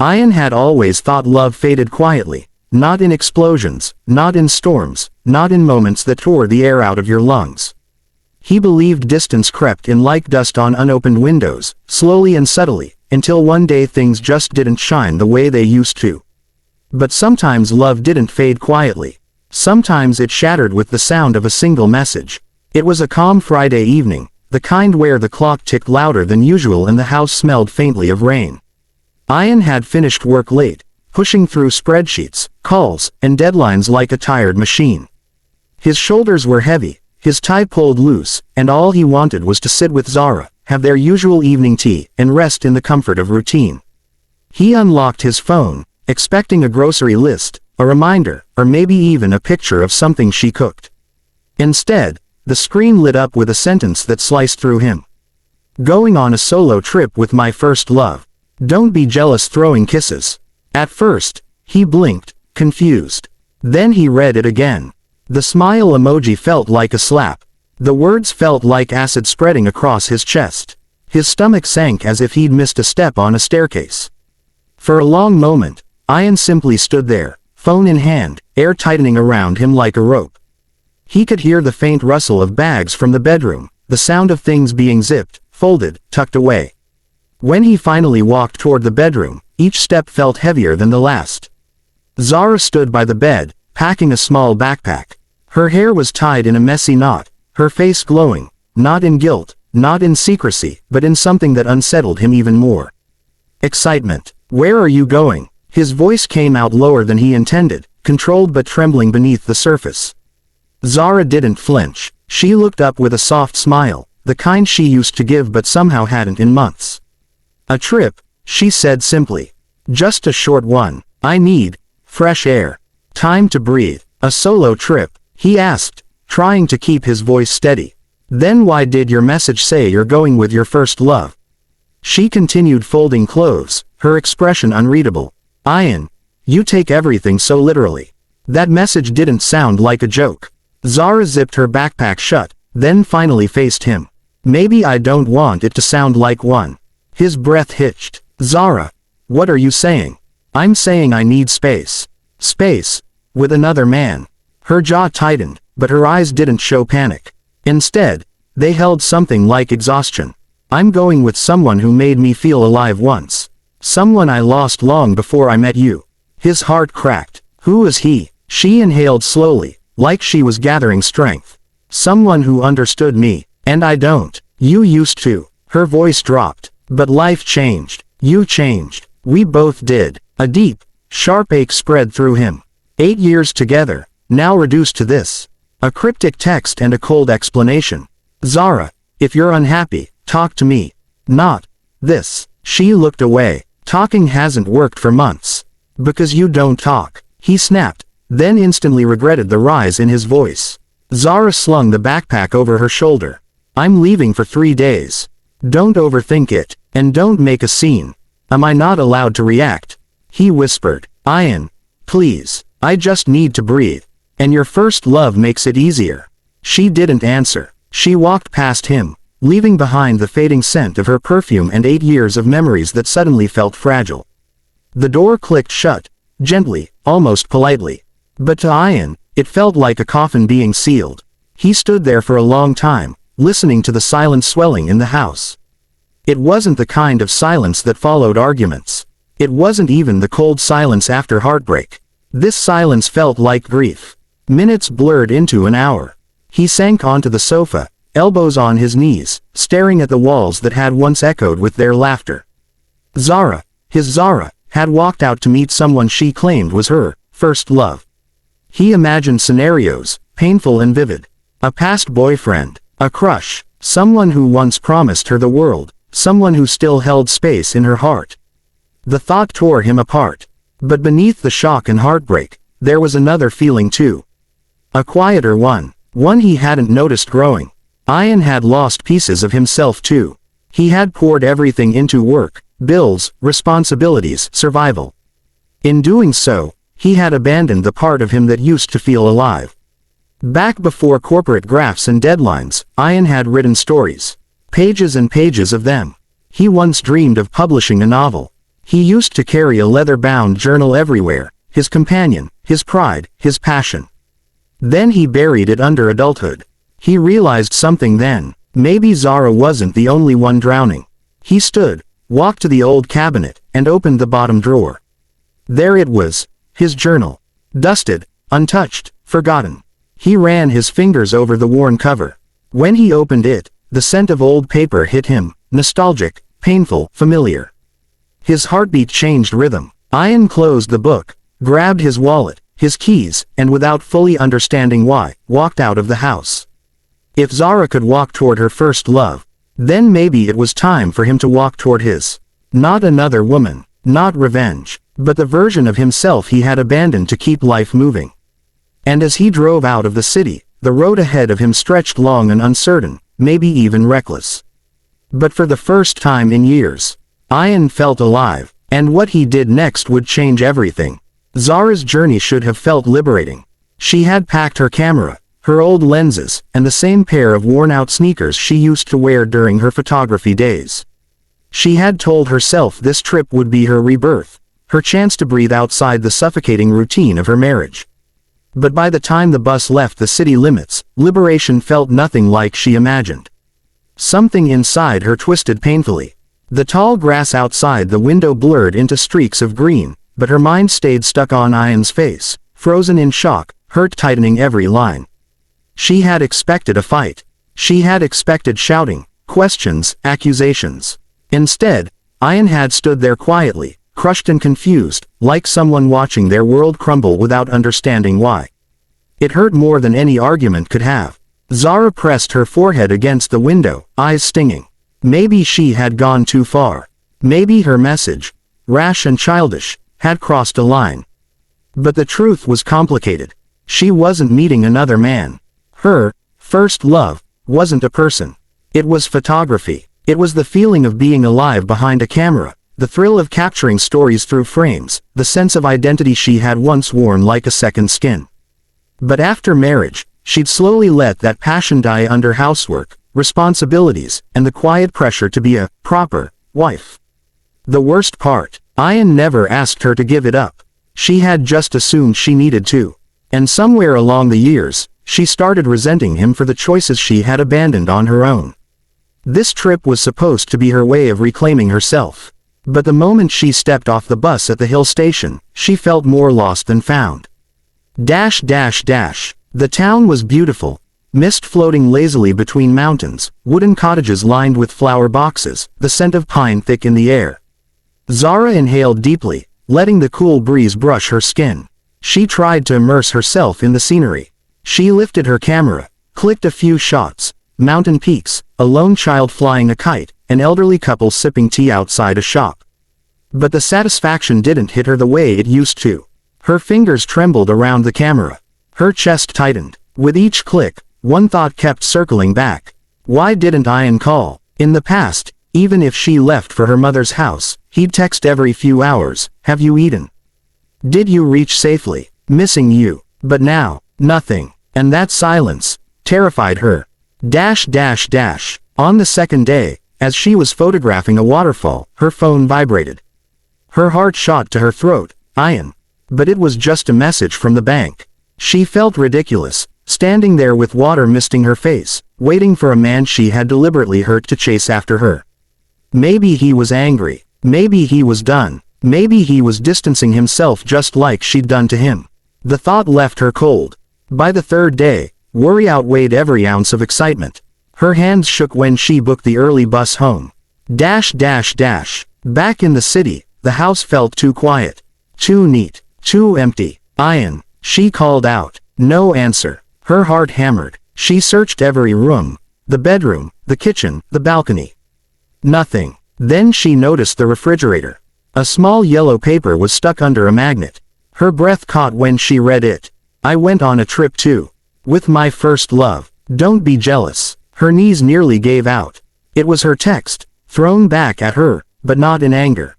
Ian had always thought love faded quietly, not in explosions, not in storms, not in moments that tore the air out of your lungs. He believed distance crept in like dust on unopened windows, slowly and subtly, until one day things just didn't shine the way they used to. But sometimes love didn't fade quietly. Sometimes it shattered with the sound of a single message. It was a calm Friday evening, the kind where the clock ticked louder than usual and the house smelled faintly of rain. Ian had finished work late, pushing through spreadsheets, calls, and deadlines like a tired machine. His shoulders were heavy, his tie pulled loose, and all he wanted was to sit with Zara, have their usual evening tea, and rest in the comfort of routine. He unlocked his phone, expecting a grocery list, a reminder, or maybe even a picture of something she cooked. Instead, the screen lit up with a sentence that sliced through him. Going on a solo trip with my first love. Don't be jealous, throwing kisses. At first, he blinked, confused. Then he read it again. The smile emoji felt like a slap. The words felt like acid spreading across his chest. His stomach sank as if he'd missed a step on a staircase. For a long moment, Ian simply stood there, phone in hand, air tightening around him like a rope. He could hear the faint rustle of bags from the bedroom, the sound of things being zipped, folded, tucked away. When he finally walked toward the bedroom, each step felt heavier than the last. Zara stood by the bed, packing a small backpack. Her hair was tied in a messy knot, her face glowing, not in guilt, not in secrecy, but in something that unsettled him even more. Excitement. Where are you going? His voice came out lower than he intended, controlled but trembling beneath the surface. Zara didn't flinch. She looked up with a soft smile, the kind she used to give but somehow hadn't in months. A trip, she said simply. Just a short one. I need fresh air. Time to breathe. A solo trip, he asked, trying to keep his voice steady. Then why did your message say you're going with your first love? She continued folding clothes, her expression unreadable. Ian, you take everything so literally. That message didn't sound like a joke. Zara zipped her backpack shut, then finally faced him. Maybe I don't want it to sound like one. His breath hitched. Zara, what are you saying? I'm saying I need space. Space. With another man. Her jaw tightened, but her eyes didn't show panic. Instead, they held something like exhaustion. I'm going with someone who made me feel alive once. Someone I lost long before I met you. His heart cracked. Who was he? She inhaled slowly, like she was gathering strength. Someone who understood me, and I don't. You used to. Her voice dropped. But life changed. You changed. We both did. A deep, sharp ache spread through him. 8 years together, now reduced to this. A cryptic text and a cold explanation. Zara, if you're unhappy, talk to me. Not this. She looked away. Talking hasn't worked for months. Because you don't talk. He snapped, then instantly regretted the rise in his voice. Zara slung the backpack over her shoulder. I'm leaving for 3 days. Don't overthink it, and don't make a scene. Am I not allowed to react? He whispered. Ian, please, I just need to breathe. And your first love makes it easier. She didn't answer. She walked past him, leaving behind the fading scent of her perfume and 8 years of memories that suddenly felt fragile. The door clicked shut, gently, almost politely. But to Ian, it felt like a coffin being sealed. He stood there for a long time, listening to the silence swelling in the house. It wasn't the kind of silence that followed arguments. It wasn't even the cold silence after heartbreak. This silence felt like grief. Minutes blurred into an hour. He sank onto the sofa, elbows on his knees, staring at the walls that had once echoed with their laughter. Zara, his Zara, had walked out to meet someone she claimed was her first love. He imagined scenarios, painful and vivid. A past boyfriend, a crush, someone who once promised her the world, someone who still held space in her heart. The thought tore him apart. But beneath the shock and heartbreak, there was another feeling too. A quieter one. One he hadn't noticed growing. Ian had lost pieces of himself too. He had poured everything into work, bills, responsibilities, survival. In doing so, he had abandoned the part of him that used to feel alive. Back before corporate graphs and deadlines, Ian had written stories. Pages and pages of them. He once dreamed of publishing a novel. He used to carry a leather-bound journal everywhere, his companion, his pride, his passion. Then he buried it under adulthood. He realized something then. Maybe Zara wasn't the only one drowning. He stood, walked to the old cabinet, and opened the bottom drawer. There it was, his journal. Dusted, untouched, forgotten. He ran his fingers over the worn cover. When he opened it, the scent of old paper hit him, nostalgic, painful, familiar. His heartbeat changed rhythm. Ian closed the book, grabbed his wallet, his keys, and without fully understanding why, walked out of the house. If Zara could walk toward her first love, then maybe it was time for him to walk toward his. Not another woman, not revenge, but the version of himself he had abandoned to keep life moving. And as he drove out of the city, the road ahead of him stretched long and uncertain, maybe even reckless. But for the first time in years, Ian felt alive, and what he did next would change everything. Zara's journey should have felt liberating. She had packed her camera, her old lenses, and the same pair of worn-out sneakers she used to wear during her photography days. She had told herself this trip would be her rebirth, her chance to breathe outside the suffocating routine of her marriage. But by the time the bus left the city limits, liberation felt nothing like she imagined. Something inside her twisted painfully. The tall grass outside the window blurred into streaks of green, but her mind stayed stuck on Ian's face, frozen in shock, hurt tightening every line. She had expected a fight. She had expected shouting, questions, accusations. Instead, Ian had stood there quietly, crushed and confused, like someone watching their world crumble without understanding why. It hurt more than any argument could have. Zara pressed her forehead against the window, eyes stinging. Maybe she had gone too far. Maybe her message, rash and childish, had crossed a line. But the truth was complicated. She wasn't meeting another man. Her first love wasn't a person. It was photography. It was the feeling of being alive behind a camera, the thrill of capturing stories through frames, the sense of identity she had once worn like a second skin. But after marriage, she'd slowly let that passion die under housework, responsibilities, and the quiet pressure to be a proper wife. The worst part, Ian never asked her to give it up. She had just assumed she needed to. And somewhere along the years, she started resenting him for the choices she had abandoned on her own. This trip was supposed to be her way of reclaiming herself. But the moment she stepped off the bus at the hill station, she felt more lost than found. The town was beautiful. Mist floating lazily between mountains, wooden cottages lined with flower boxes, the scent of pine thick in the air. Zara inhaled deeply, letting the cool breeze brush her skin. She tried to immerse herself in the scenery. She lifted her camera, clicked a few shots, mountain peaks, a lone child flying a kite, an elderly couple sipping tea outside a shop. But the satisfaction didn't hit her the way it used to. Her fingers trembled around the camera. Her chest tightened. With each click, one thought kept circling back. Why didn't Ian call? In the past, even if she left for her mother's house, he'd text every few hours, "Have you eaten? Did you reach safely? Missing you." But now, nothing. And that silence terrified her. On the second day, as she was photographing a waterfall, her phone vibrated. Her heart shot to her throat. Ian. But it was just a message from the bank. She felt ridiculous, standing there with water misting her face, waiting for a man she had deliberately hurt to chase after her. Maybe he was angry. Maybe he was done. Maybe he was distancing himself just like she'd done to him. The thought left her cold. By the third day, worry outweighed every ounce of excitement. Her hands shook when she booked the early bus home. Back in the city, the house felt too quiet. Too neat. Too empty. Ian. She called out. No answer. Her heart hammered. She searched every room. The bedroom, the kitchen, the balcony. Nothing. Then she noticed the refrigerator. A small yellow paper was stuck under a magnet. Her breath caught when she read it. I went on a trip too. With my first love. Don't be jealous. Her knees nearly gave out. It was her text, thrown back at her, but not in anger.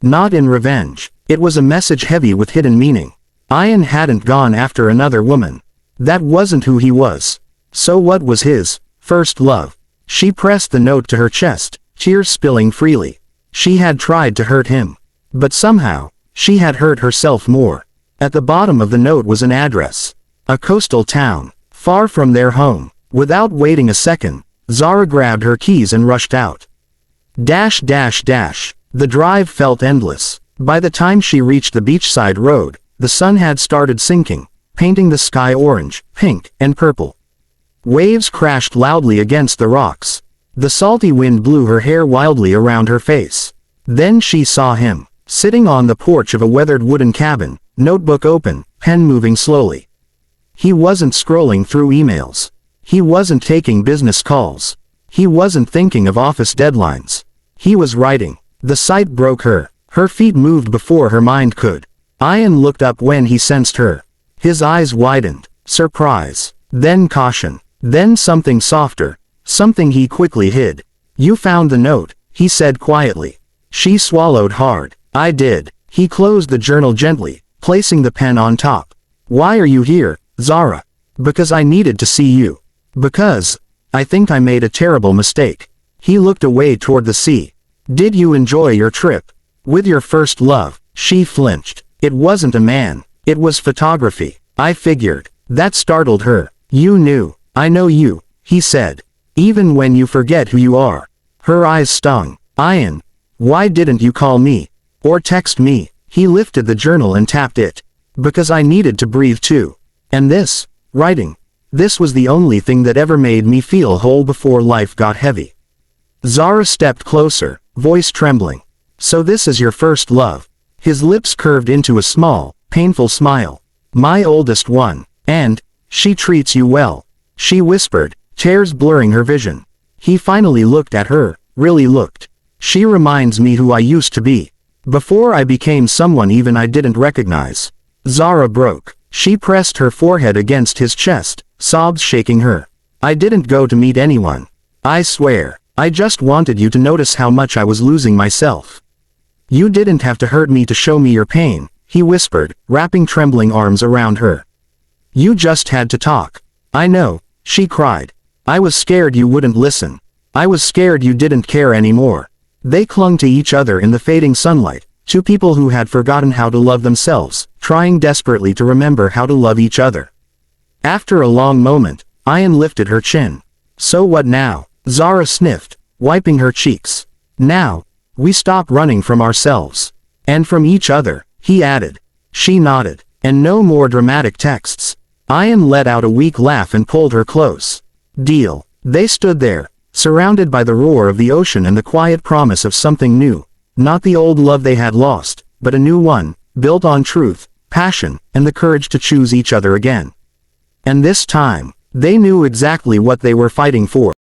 Not in revenge. It was a message heavy with hidden meaning. Ian hadn't gone after another woman. That wasn't who he was. So what was his first love? She pressed the note to her chest, tears spilling freely. She had tried to hurt him. But somehow, she had hurt herself more. At the bottom of the note was an address. A coastal town, far from their home. Without waiting a second, Zara grabbed her keys and rushed out. The drive felt endless. By the time she reached the beachside road, the sun had started sinking, painting the sky orange, pink, and purple. Waves crashed loudly against the rocks. The salty wind blew her hair wildly around her face. Then she saw him, sitting on the porch of a weathered wooden cabin, notebook open, pen moving slowly. He wasn't scrolling through emails. He wasn't taking business calls. He wasn't thinking of office deadlines. He was writing. The sight broke her. Her feet moved before her mind could. Ian looked up when he sensed her. His eyes widened. Surprise. Then caution. Then something softer. Something he quickly hid. "You found the note," he said quietly. She swallowed hard. "I did." He closed the journal gently, placing the pen on top. "Why are you here, Zara?" "Because I needed to see you. Because I think I made a terrible mistake." He looked away toward the sea. "Did you enjoy your trip? With your first love?" She flinched. "It wasn't a man. It was photography." "I figured." That startled her. "You knew." "I know you," he said. "Even when you forget who you are." Her eyes stung. "Ian, why didn't you call me? Or text me?" He lifted the journal and tapped it. "Because I needed to breathe too. And this, writing. This was the only thing that ever made me feel whole before life got heavy." Zara stepped closer, voice trembling. "So this is your first love?" His lips curved into a small, painful smile. "My oldest one. And she treats you well," she whispered, tears blurring her vision. He finally looked at her, really looked. "She reminds me who I used to be. Before I became someone even I didn't recognize." Zara broke. She pressed her forehead against his chest, sobs shaking her. "I didn't go to meet anyone. I swear. I just wanted you to notice how much I was losing myself. You didn't have to hurt me to show me your pain," he whispered, wrapping trembling arms around her. "You just had to talk." "I know," she cried. "I was scared you wouldn't listen. I was scared you didn't care anymore." They clung to each other in the fading sunlight, two people who had forgotten how to love themselves, trying desperately to remember how to love each other. After a long moment, Ian lifted her chin. "So what now?" Zara sniffed, wiping her cheeks. "Now, we stop running from ourselves. And from each other," he added. She nodded. "And no more dramatic texts." Ian let out a weak laugh and pulled her close. "Deal." They stood there, surrounded by the roar of the ocean and the quiet promise of something new. Not the old love they had lost, but a new one, built on truth, passion, and the courage to choose each other again. And this time, they knew exactly what they were fighting for.